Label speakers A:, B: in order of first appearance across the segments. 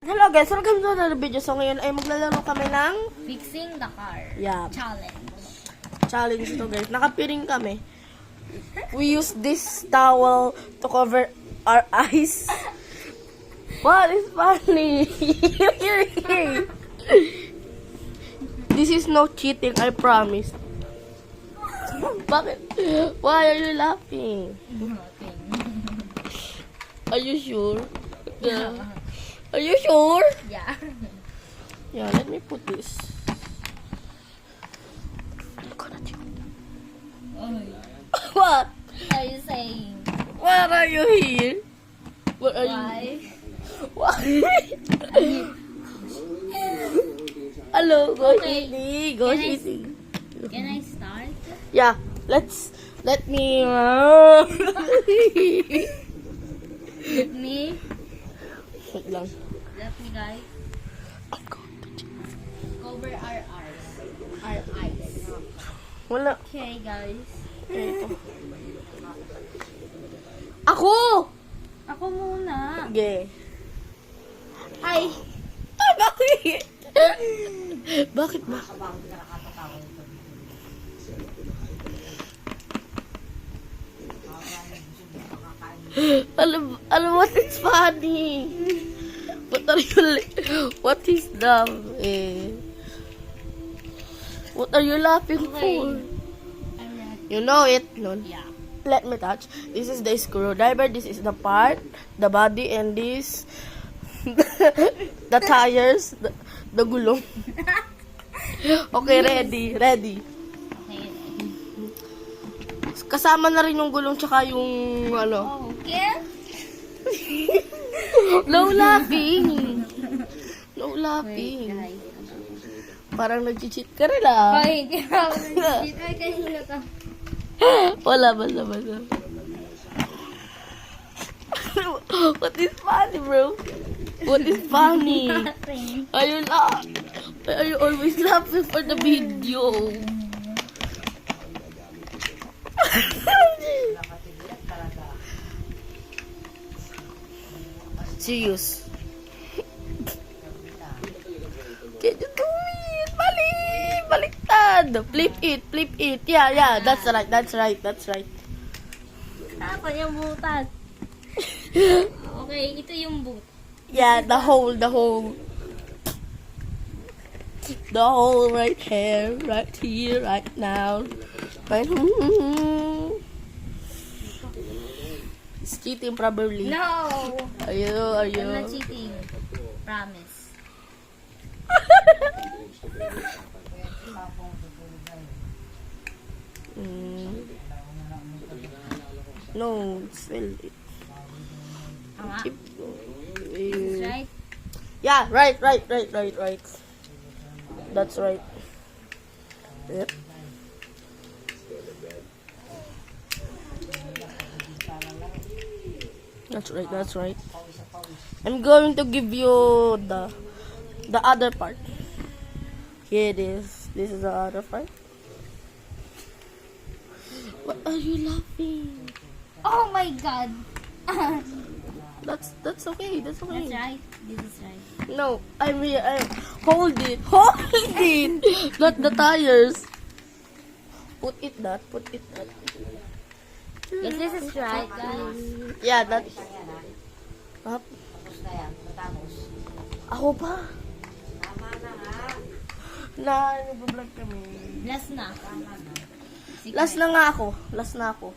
A: Hello guys, welcome to another video. So ngayon ay maglalaro kami ng
B: Fixing the car.
A: Yeah.
B: Challenge.
A: challenge to guys. Nakapiring kami. We use this towel to cover our eyes. What is funny? This is no cheating, I promise. Bakit? Why are you laughing? Are you sure? Yeah. Are you sure?
B: Yeah.
A: Yeah, let me put this. What?
B: What are you saying?
A: Why are you here? What are
B: Why?
A: you? Why? Hello, go
B: Okay.
A: eating. Go
B: Can I-
A: eating.
B: Can I start?
A: Yeah, let me.
B: Let me.
A: Wait lang.
B: Let me, guys. Cover our eyes. Our eyes.
A: Wala.
B: Okay, guys.
A: Ito. Ako!
B: Ako muna.
A: Okay.
B: Ay.
A: Bakit? Bakit ba? Alam what is funny? What is that? What are you laughing for?
B: I'm ready.
A: You know it, no?
B: Yeah.
A: Let me touch. This is the screwdriver. This is the part, the body, and this the tires, the gulong. Okay, ready.
B: Okay.
A: Kasama na rin yung gulong tsaka yung ano.
B: Okay.
A: No laughing. No
B: Wait,
A: laughing.
B: guys.
A: Parang nag-cheat ka rin ah.
B: Ay, hindi ako nag-cheat. Ay, kanina ka.
A: Wala. What is funny, bro? What is funny?
B: Nothing.
A: Are you always laughing for the video? Serious. Can you do it? Baliktad. Flip it. Yeah. That's right.
B: Tapos yung butas. Okay, ito yung boot.
A: Yeah, the hole. The hole right here, right now. Right. It's cheating probably.
B: No!
A: Are you?
B: I'm not cheating. Promise.
A: Mm. No, it's well.
B: Tama?
A: Keep.
B: This is right?
A: Yeah, right. That's right. Yep. That's right. I'm going to give you the other part. Here it is. This is the other part. What are you laughing?
B: Oh my god!
A: That's okay. That's okay.
B: That's right. This is right.
A: No, I'm here. Hold it. Not the tires. Put it that.
B: If this is right, guys.
A: Yeah, that. Up. Ako pa. Nag-vlog kami.
B: Last na.
A: Last na nga ako.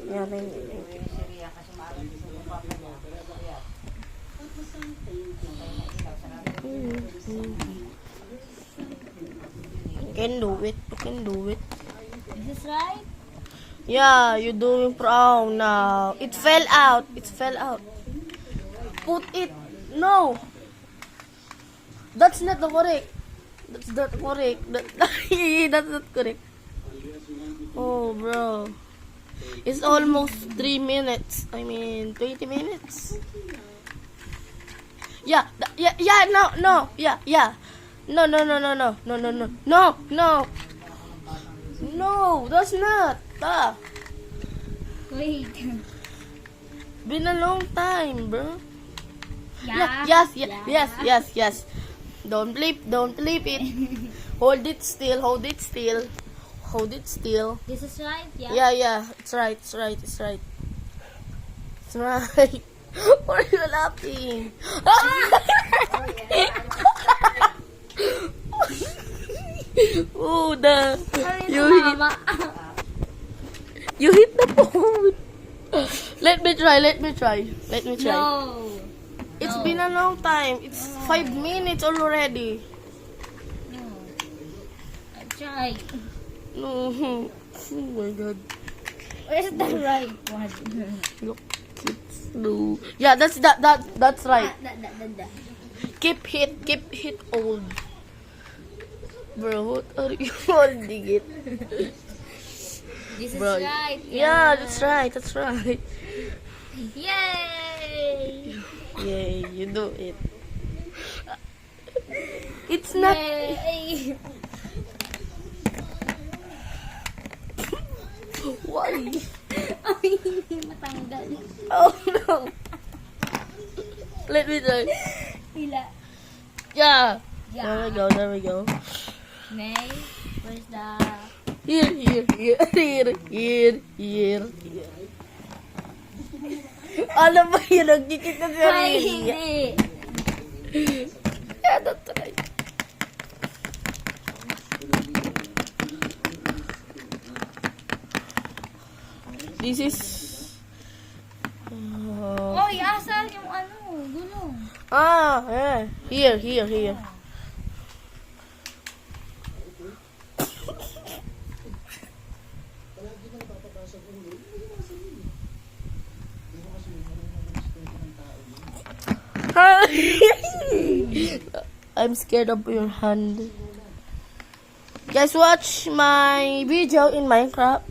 A: Yan. You can do it.
B: This is right?
A: Yeah, you're doing brown now. It fell out. Put it. No. That's not the correct. That's not correct. That's not correct. Oh, bro. It's almost 3 minutes. 20 minutes. Yeah. No. Yeah. No. No, that's not.
B: Wait.
A: Been a long time, bro.
B: Yeah.
A: Yes,
B: Yeah.
A: yes. Don't flip it. Hold it still, hold it still. Hold it still.
B: This is right. Yeah.
A: Yeah. It's right. It's right. Why are you laughing? Oh, you hit the phone. Let me try.
B: No.
A: It's
B: No.
A: been a long time. It's 5 minutes already.
B: No. I try.
A: No. Oh my god.
B: Where's the right one?
A: Look, it's no. Yeah, that's right.
B: That.
A: Keep hit old. Bro, what are you holding it?
B: This is
A: Bro.
B: right.
A: Yeah, that's right.
B: Yay!
A: Yay, you do it. It's not.
B: Yay!
A: Why?
B: Ay, hindi matanggal.
A: Oh no. Let me try.
B: Hila.
A: Yeah.
B: Yeah.
A: There we go.
B: May, where's the...
A: Here. Alam mo yun, nagkikit na siya
B: Ay,
A: rin.
B: hindi.
A: Yeah, that's right. This is...
B: Oy, asan yung ano, gulong?
A: yeah. Here. I'm scared of your hand. Guys, watch my video in Minecraft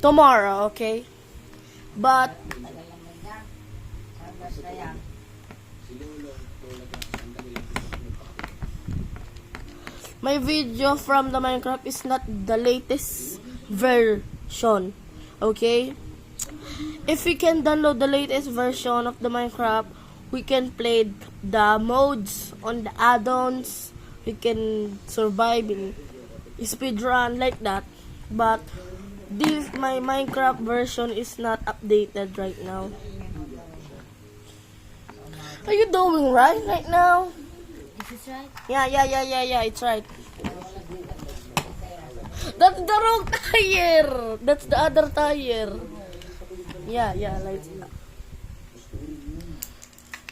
A: tomorrow, okay? But my video from the Minecraft is not the latest version, okay? If we can download the latest version of the Minecraft, we can play the modes on the add-ons. We can survive in speedrun like that. But this my Minecraft version is not updated right now. Are you doing right now?
B: This is right?
A: Yeah, it's right. That's the wrong tire. That's the other tire. Yeah, like that.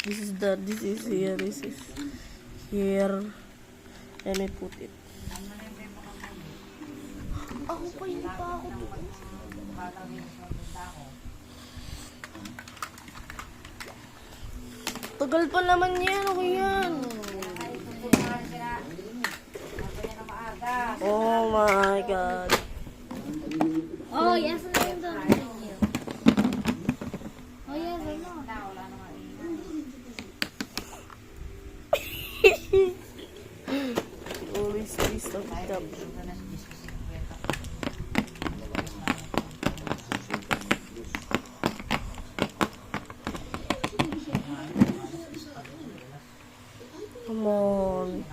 A: This is here. Let me put it. Ako pa, hindi pa ako. Tagal pa naman yan, okay yan. Oh my god.
B: Oh, yes, na yun doon. Oh, yes, ano?
A: Always twist of the... Come on.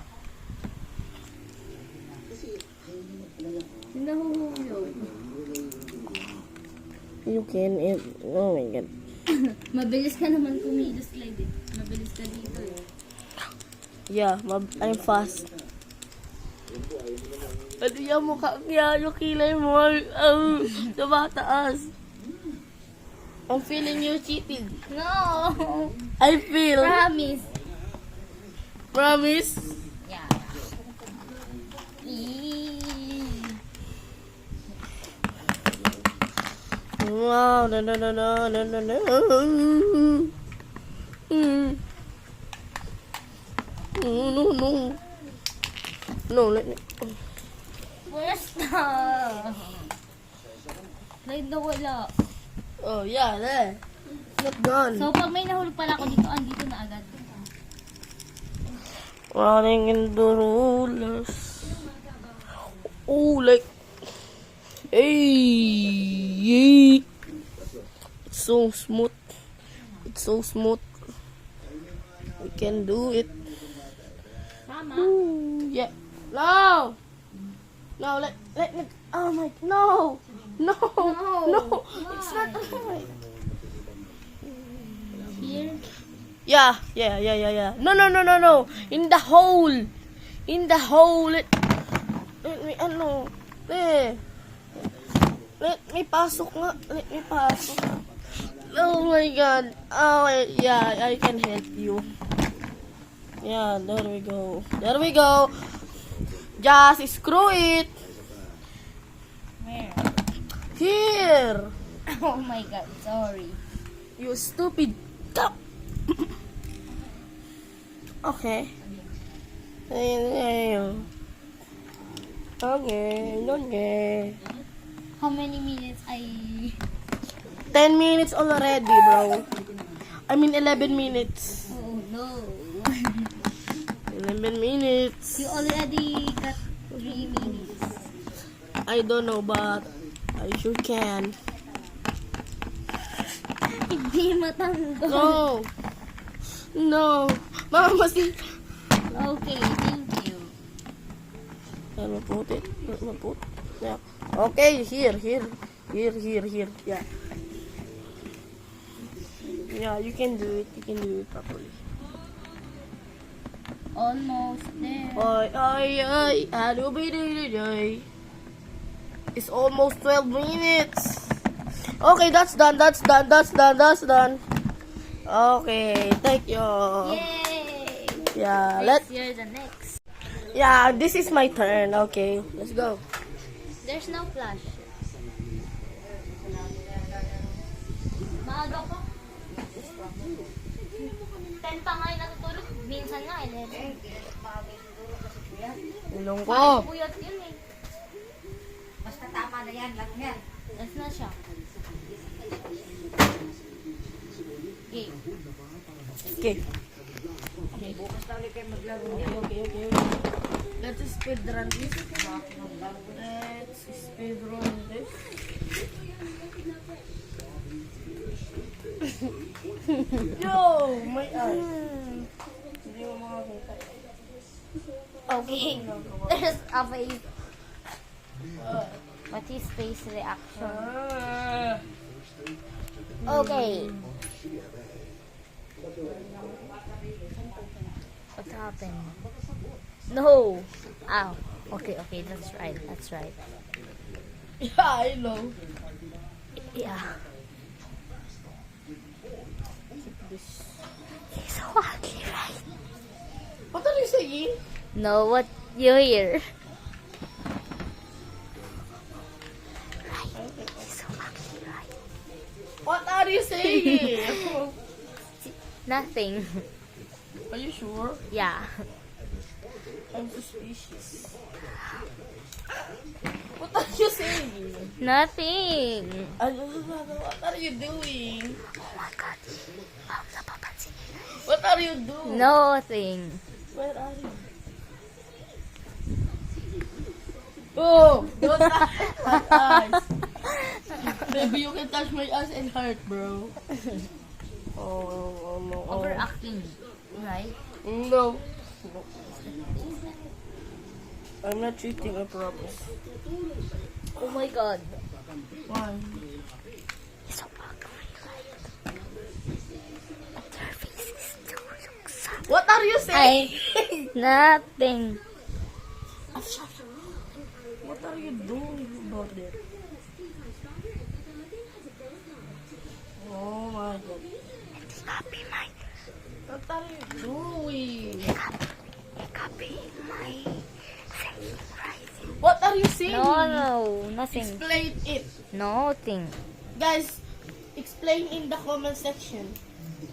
B: Nahuhulog.
A: You can eat. Oh my god.
B: Mabilis ka naman kumilos like it. Mabilis ka dito eh.
A: Yeah, I'm fast. Ano yung mukha kaya yung kilay mo tumataas. I'm feeling you cheating.
B: No!
A: I feel.
B: Promise.
A: Promise?
B: Yeah. Eee.
A: Wow, no. No, let me.
B: Where's the... Like na wala.
A: Oh, yeah, there. Not done.
B: So, pag may nahulog pala ako dito, andito na agad.
A: Running in the rollers. Oh, like. Hey. It's so smooth. We can do it.
B: Tama.
A: Ooh, yeah. No. No, let me. Oh my. No. No. No. It's not right.
B: Here.
A: Yeah. No. In the hole. In the hole. Let me, ano. Let me pasok nga. Let me pasok. Oh my God. Oh, yeah, I can help you. Yeah, there we go. There we go. Just screw it.
B: Where?
A: Here.
B: Oh my God, sorry.
A: You stupid duck. Okay. Okay.
B: How many minutes
A: 10 minutes already, bro. I mean 11 minutes.
B: Oh no.
A: 11 minutes.
B: You already got 3 minutes.
A: I don't know, but I sure can.
B: Hindi matanggol.
A: No. No. Mama, see.
B: Okay, thank you.
A: Let me put it. Yeah. Okay, here. Yeah. Yeah, you can do it. You can do it properly.
B: Almost there.
A: Ay. Adubidubiduy. It's almost 12 minutes. Okay, that's done. Okay, thank you.
B: Yay!
A: Yeah,
B: Next, you're the next.
A: Yeah, this is my turn. Okay, let's go.
B: There's no flash. Maaga pa. 10 pa nga yung natutulog. Minsan nga, 11.
A: Ilong
B: Ay,
A: ko.
B: puyat yun eh.
C: Basta tama na yan, lang yan.
B: Last na siya. Okay.
A: Okay.
C: Bukas na ulit kayo maglaro.
A: Okay. Let's speed run this. Let's speed run this. Yo, my eyes. Hindi mo makakita.
B: Okay. There's a face. What is face reaction? Okay. What happened? No. Ow. Okay. That's right.
A: Yeah, I know.
B: Yeah.
A: This.
B: He's so ugly, right?
A: What are you saying?
B: No, what you hear? He's so ugly, right?
A: What are you saying?
B: Nothing.
A: Are you sure?
B: Yeah.
A: I'm suspicious. What are you saying?
B: Nothing.
A: What are you doing?
B: Oh my God. Ma'am, napapansin niyo.
A: What are you doing?
B: Nothing.
A: Where are you? Oh, don't touch my eyes. Maybe you can touch my eyes and hurt, bro. Oh no. Oh.
B: Overacting, right?
A: No. I'm not cheating, I promise.
B: Oh my God.
A: Why?
B: He's so ugly, right? Their faces do look so...
A: What are you saying?
B: Nothing.
A: What are you doing about it? Oh my God.
B: Copy my...
A: What are you doing?
B: Copy my... saying, right?
A: What are you saying?
B: No, nothing.
A: Explain it.
B: Nothing.
A: Guys, explain in the comment section.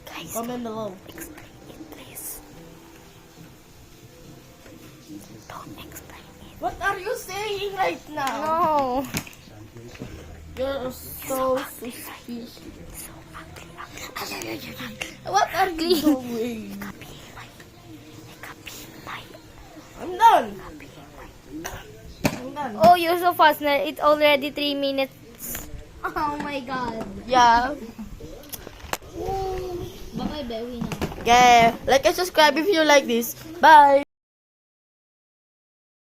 B: Guys,
A: Comment below.
B: explain it, please. Don't explain it.
A: What are you saying right now?
B: No.
A: You're so suspicious.
B: So ugly.
A: What are you doing?
B: Copy my...
A: I'm done. I'm done.
B: Oh, you're so fast na. It's already 3 minutes. Oh my God.
A: Yeah.
B: Baka ibewi na.
A: Okay, like and subscribe if you like this. Bye!